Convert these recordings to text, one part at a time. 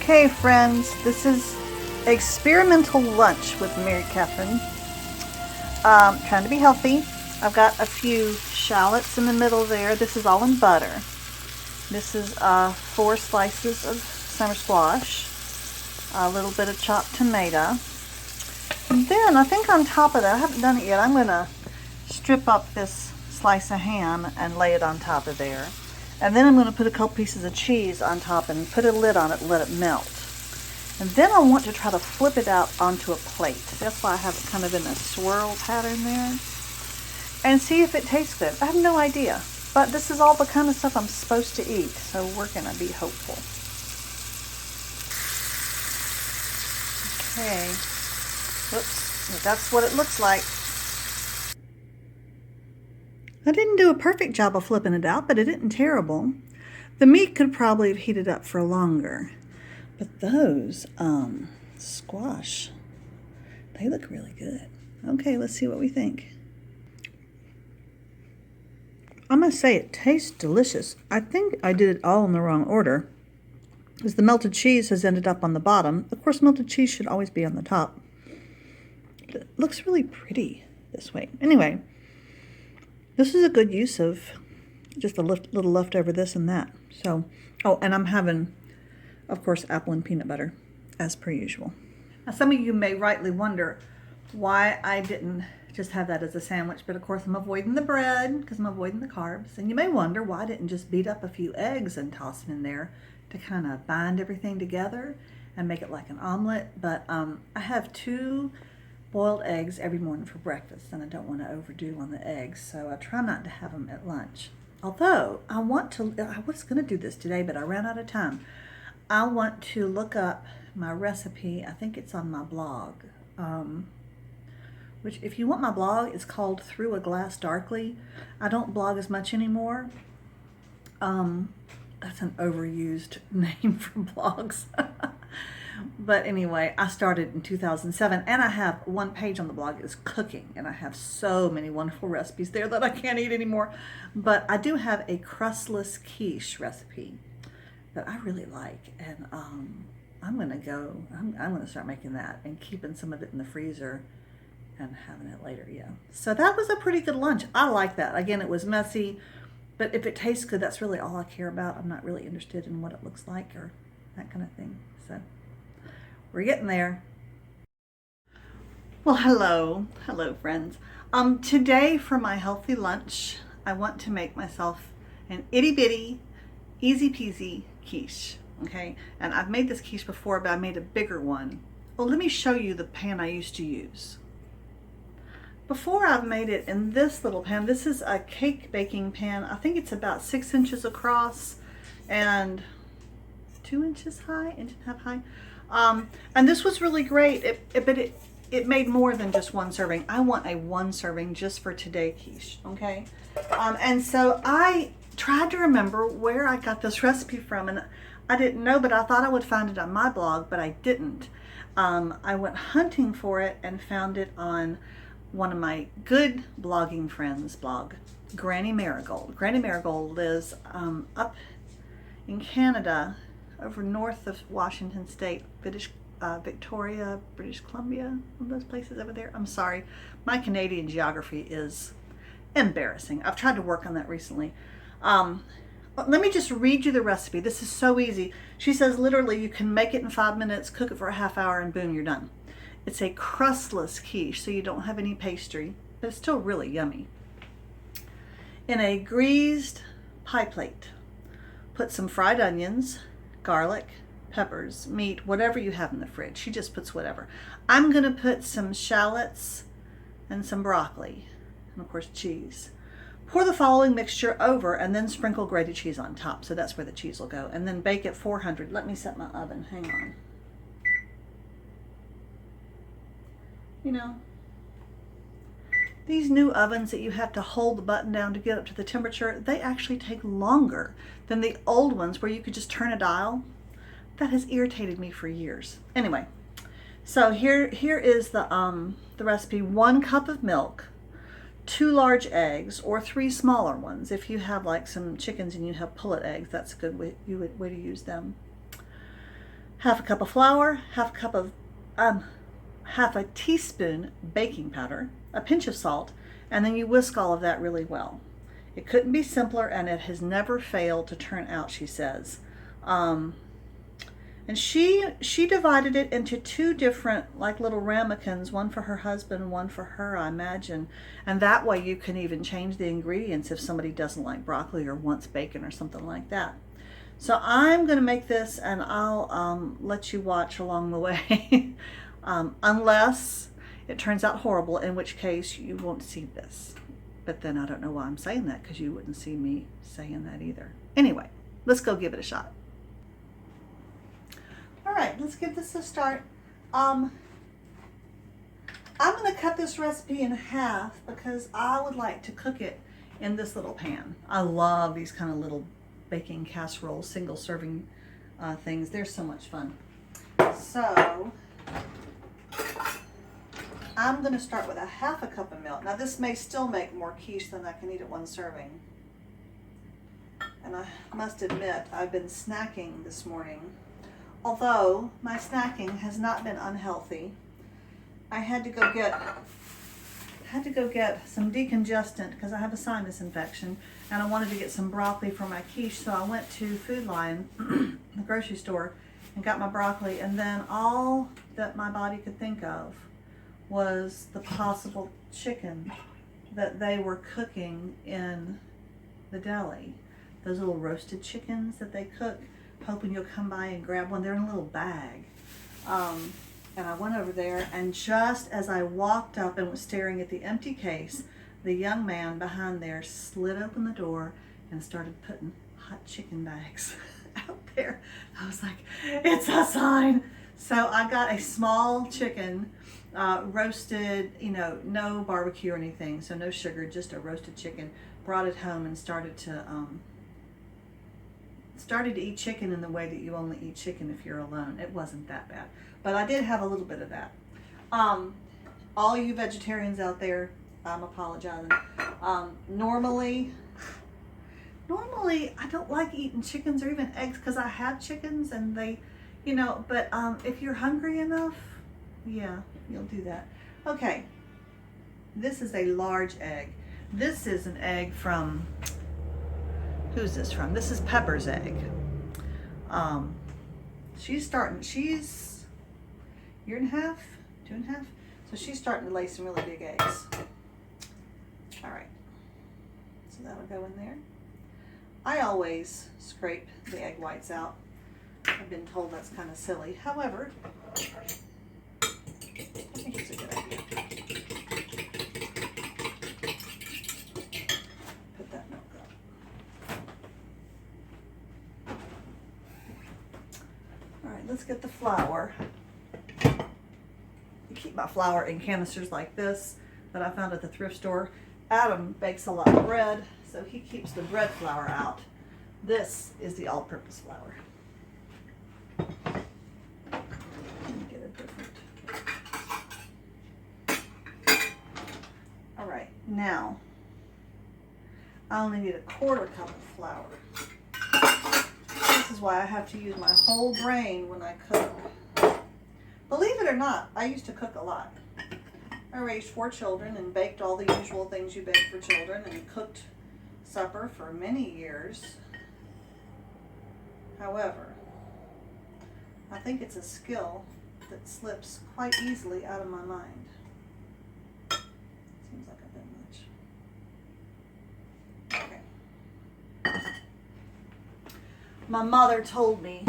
Okay, friends, this is experimental lunch with Mary Catherine. Trying to be healthy. I've got a few shallots in the middle there. This is all in butter. This is 4 slices of summer squash, a little bit of chopped tomato. And then I think on top of that, I haven't done it yet, I'm going to strip up this slice of ham and lay it on top of there. And then I'm going to put a couple pieces of cheese on top and put a lid on it and let it melt. And then I want to try to flip it out onto a plate. That's why I have it kind of in a swirl pattern there. And see if it tastes good. I have no idea. But this is all the kind of stuff I'm supposed to eat. So we're going to be hopeful. Okay. Oops. That's what it looks like. I didn't do a perfect job of flipping it out, but it isn't terrible. The meat could probably have heated up for longer. But those squash, they look really good. Okay, let's see what we think. I must say it tastes delicious. I think I did it all in the wrong order, because the melted cheese has ended up on the bottom. Of course, melted cheese should always be on the top. It looks really pretty this way. Anyway, this is a good use of just a little leftover this and that. So, oh, and I'm having, of course, apple and peanut butter, as per usual. Now, some of you may rightly wonder why I didn't just have that as a sandwich, but of course I'm avoiding the bread because I'm avoiding the carbs. And you may wonder why I didn't just beat up a few eggs and toss them in there to kind of bind everything together and make it like an omelet. But I have 2 boiled eggs every morning for breakfast, and I don't want to overdo on the eggs, so I try not to have them at lunch. Although I was going to do this today, but I ran out of time. I want to look up my recipe. I think it's on my blog, which, if you want my blog, is called Through a Glass Darkly. I don't blog as much anymore. That's an overused name for blogs. But anyway, I started in 2007, and I have 1 page on the blog is cooking, and I have so many wonderful recipes there that I can't eat anymore. But I do have a crustless quiche recipe that I really like, and I'm gonna start making that and keeping some of it in the freezer and having it later. Yeah. So that was a pretty good lunch. I like that. Again, it was messy, but if it tastes good, that's really all I care about. I'm not really interested in what it looks like or that kind of thing. So we're getting there. Well, hello friends. Today for my healthy lunch, I want to make myself an itty bitty, easy peasy quiche. Okay, and I've made this quiche before, but I made a bigger one. Well, let me show you the pan I used to use. Before, I've made it in this little pan. This is a cake baking pan. I think it's about 6 inches across and 2 inches high, 1.5 inches high. And this was really great, but it made more than just 1 serving. I want a 1 serving just for today quiche, okay? And so I tried to remember where I got this recipe from, and I didn't know, but I thought I would find it on my blog, but I didn't. I went hunting for it and found it on one of my good blogging friends' blog, Granny Marigold. Granny Marigold lives up in Canada, over north of Washington State, Victoria, British Columbia, one of those places over there. I'm sorry, my Canadian geography is embarrassing. I've tried to work on that recently. Let me just read you the recipe. This is so easy. She says literally you can make it in 5 minutes, cook it for a half hour, and boom, you're done. It's a crustless quiche, so you don't have any pastry, but it's still really yummy. In a greased pie plate, put some fried onions, garlic, peppers, meat, whatever you have in the fridge. She just puts whatever. I'm going to put some shallots and some broccoli, and of course cheese. Pour the following mixture over and then sprinkle grated cheese on top. So that's where the cheese will go. And then bake at 400. Let me set my oven. Hang on. You know, these new ovens that you have to hold the button down to get up to the temperature, they actually take longer than the old ones where you could just turn a dial. That has irritated me for years. Anyway, so here is the recipe. 1 cup of milk, 2 large eggs, or 3 smaller ones. If you have like some chickens and you have pullet eggs, that's a good way to use them. half a cup of flour, half a teaspoon baking powder, a pinch of salt, and then you whisk all of that really well. It couldn't be simpler, and it has never failed to turn out, she says. And she divided it into two different, like, little ramekins, one for her husband and one for her, I imagine. And that way you can even change the ingredients if somebody doesn't like broccoli or wants bacon or something like that. So I'm going to make this, and I'll let you watch along the way. Unless it turns out horrible, in which case you won't see this. But then I don't know why I'm saying that, because you wouldn't see me saying that either. Anyway, let's go give it a shot. All right, let's give this a start. I'm going to cut this recipe in half because I would like to cook it in this little pan. I love these kind of little baking casserole, single serving things. They're so much fun. So I'm going to start with a half a cup of milk. Now this may still make more quiche than I can eat at one serving. And I must admit, I've been snacking this morning. Although my snacking has not been unhealthy. I had to go get some decongestant because I have a sinus infection, and I wanted to get some broccoli for my quiche, so I went to Food Lion, the grocery store, and got my broccoli, and then all that my body could think of was the possible chicken that they were cooking in the deli. Those little roasted chickens that they cook, hoping you'll come by and grab one. They're in a little bag. And I went over there, and just as I walked up and was staring at the empty case, the young man behind there slid open the door and started putting hot chicken bags out there. I was like, it's a sign. So I got a small chicken, roasted, no barbecue or anything, so no sugar, just a roasted chicken. Brought it home and started to eat chicken in the way that you only eat chicken if you're alone. It wasn't that bad, but I did have a little bit of that. All you vegetarians out there, I'm apologizing. Normally I don't like eating chickens or even eggs because I have chickens and they, but if you're hungry enough, yeah, you'll do that. Okay, this is a large egg. This is an egg from, who's this from? This is Pepper's egg. She's year and a half, 2.5. So she's starting to lay some really big eggs. All right, so that'll go in there. I always scrape the egg whites out. I've been told that's kind of silly. However, I think it's a good idea. Put that milk up. All right, let's get the flour. I keep my flour in canisters like this that I found at the thrift store. Adam bakes a lot of bread, so he keeps the bread flour out. This is the all-purpose flour. Let me get a different. All right, now I only need a 1/4 cup of flour. This is why I have to use my whole brain when I cook. Believe it or not, I used to cook a lot. I raised 4 children and baked all the usual things you bake for children and cooked supper for many years. However, I think it's a skill that slips quite easily out of my mind. Seems like a bit much. Okay. My mother told me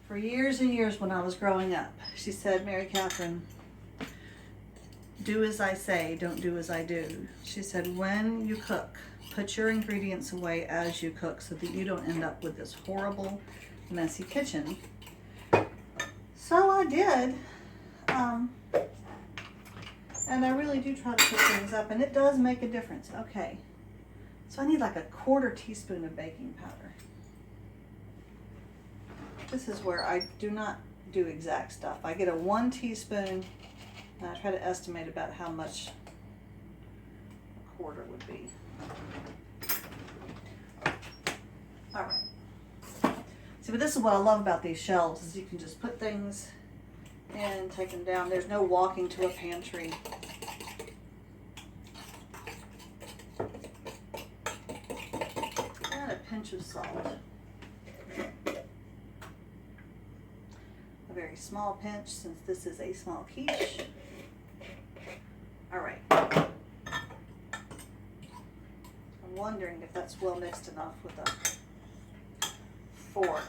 for years and years when I was growing up, she said, Mary Catherine, do as I say, don't do as I do. She said, when you cook, put your ingredients away as you cook so that you don't end up with this horrible, messy kitchen. So I did. And I really do try to cook things up, and it does make a difference. Okay. So I need like a 1/4 teaspoon of baking powder. This is where I do not do exact stuff. I get a 1 teaspoon, and I try to estimate about how much a 1/4 would be. All right. See, but this is what I love about these shelves, is you can just put things in and take them down. There's no walking to a pantry. And a pinch of salt. A very small pinch, since this is a small quiche. All right. I'm wondering if that's well mixed enough with a fork.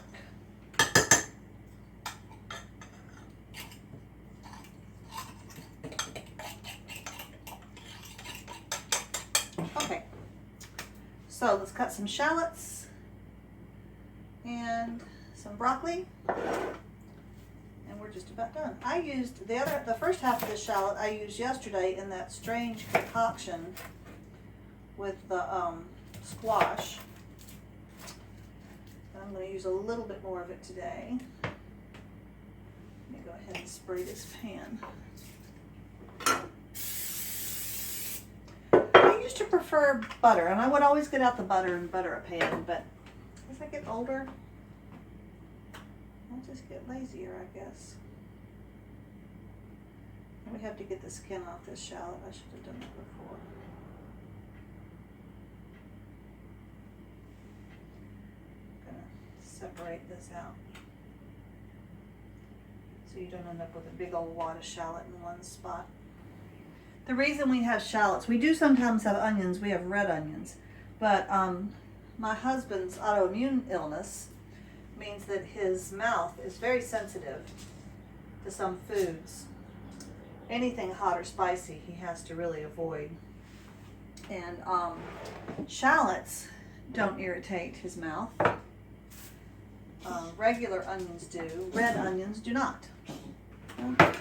Okay, so let's cut some shallots and some broccoli, and we're just about done. I used the first half of the shallot I used yesterday in that strange concoction with the squash. I'm going to use a little bit more of it today. Let me go ahead and spray this pan. I used to prefer butter, and I would always get out the butter and butter a pan, but as I get older, I just get lazier, I guess. And we have to get the skin off this shallot. I should have done that before. I'm going to separate this out so you don't end up with a big old wad of shallot in one spot. The reason we have shallots, we do sometimes have onions, we have red onions, but my husband's autoimmune illness means that his mouth is very sensitive to some foods. Anything hot or spicy he has to really avoid. And shallots don't irritate his mouth. Regular onions do, red onions do not. Okay.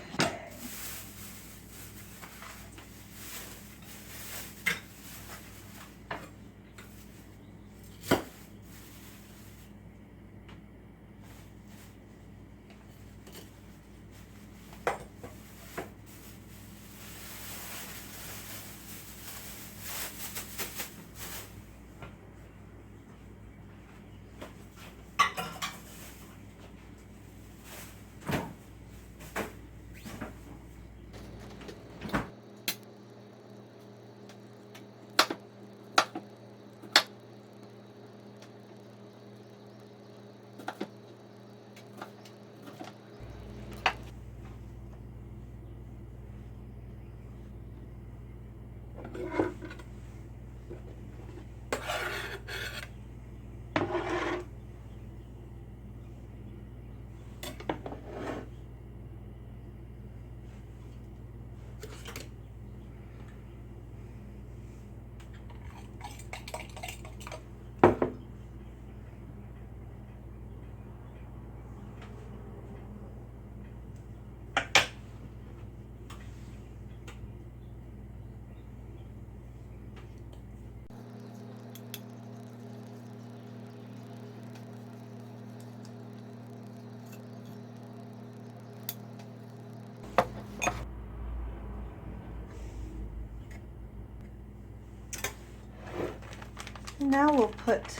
Now we'll put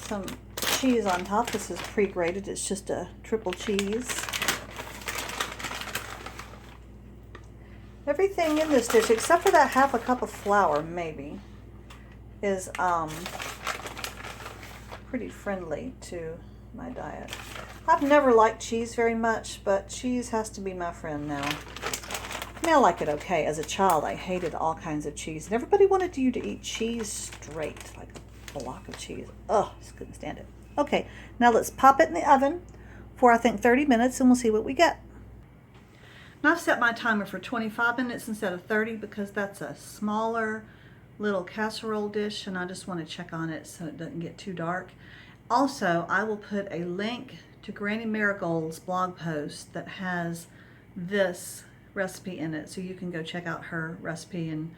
some cheese on top. This is pre-grated. It's just a triple cheese. Everything in this dish, except for that half a cup of flour, maybe, is pretty friendly to my diet. I've never liked cheese very much, but cheese has to be my friend now. I mean, I like it okay. As a child, I hated all kinds of cheese. And everybody wanted you to eat cheese straight, like a block of cheese. Ugh, just couldn't stand it. Okay, now let's pop it in the oven for, I think, 30 minutes, and we'll see what we get. Now I've set my timer for 25 minutes instead of 30 because that's a smaller little casserole dish, and I just want to check on it so it doesn't get too dark. Also, I will put a link to Granny Marigold's blog post that has this recipe in it, so you can go check out her recipe and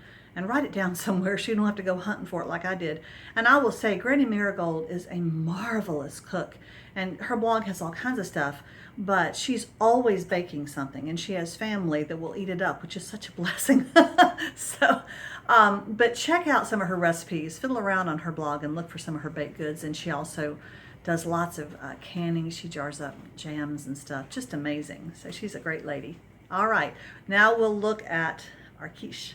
write it down somewhere so you don't have to go hunting for it like I did. And I will say, Granny Marigold is a marvelous cook, and her blog has all kinds of stuff, but she's always baking something, and she has family that will eat it up, which is such a blessing. So, but check out some of her recipes, fiddle around on her blog and look for some of her baked goods, and she also does lots of canning. She jars up jams and stuff. Just amazing. So she's a great lady. All right, now we'll look at our quiche.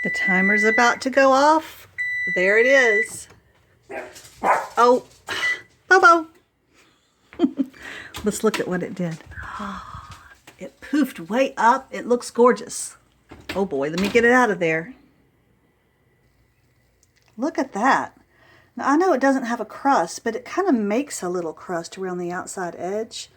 The timer's about to go off. There it is. Oh, Bobo. Let's look at what it did. It poofed way up. It looks gorgeous. Oh boy, let me get it out of there. Look at that. Now I know it doesn't have a crust, but it kind of makes a little crust around the outside edge.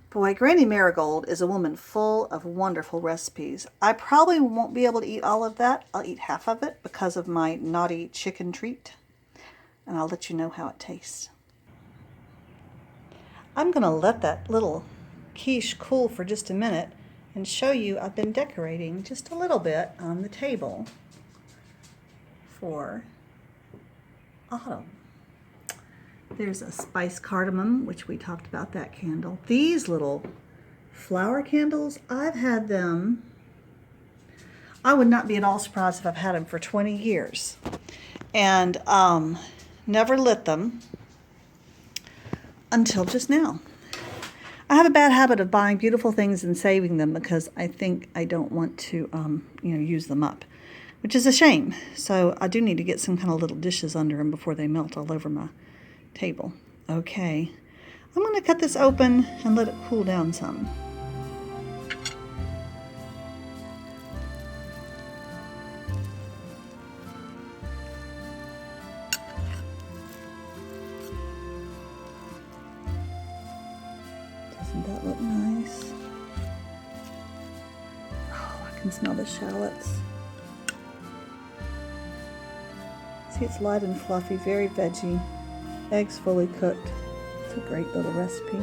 Boy, Granny Marigold is a woman full of wonderful recipes. I probably won't be able to eat all of that. I'll eat half of it because of my naughty chicken treat. And I'll let you know how it tastes. I'm going to let that little quiche cool for just a minute and show you I've been decorating just a little bit on the table for autumn. There's a spice cardamom, which we talked about that candle. These little flower candles, I've had them. I would not be at all surprised if I've had them for 20 years. And never lit them until just now. I have a bad habit of buying beautiful things and saving them because I think I don't want to use them up, which is a shame. So I do need to get some kind of little dishes under them before they melt all over my table. Okay, I'm going to cut this open and let it cool down some. Doesn't that look nice? Oh, I can smell the shallots. See, it's light and fluffy, very veggie. Eggs fully cooked. It's a great little recipe.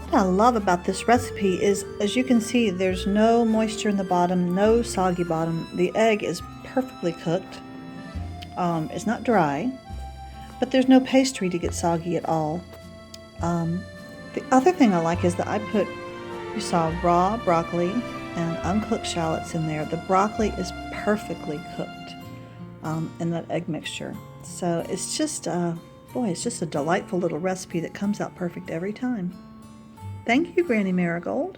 What I love about this recipe is, as you can see, there's no moisture in the bottom, no soggy bottom. The egg is perfectly cooked. It's not dry, but there's no pastry to get soggy at all. The other thing I like is that I put, you saw raw broccoli and uncooked shallots in there. The broccoli is perfectly cooked in that egg mixture. So it's just, boy, it's just a delightful little recipe that comes out perfect every time. Thank you, Granny Marigold.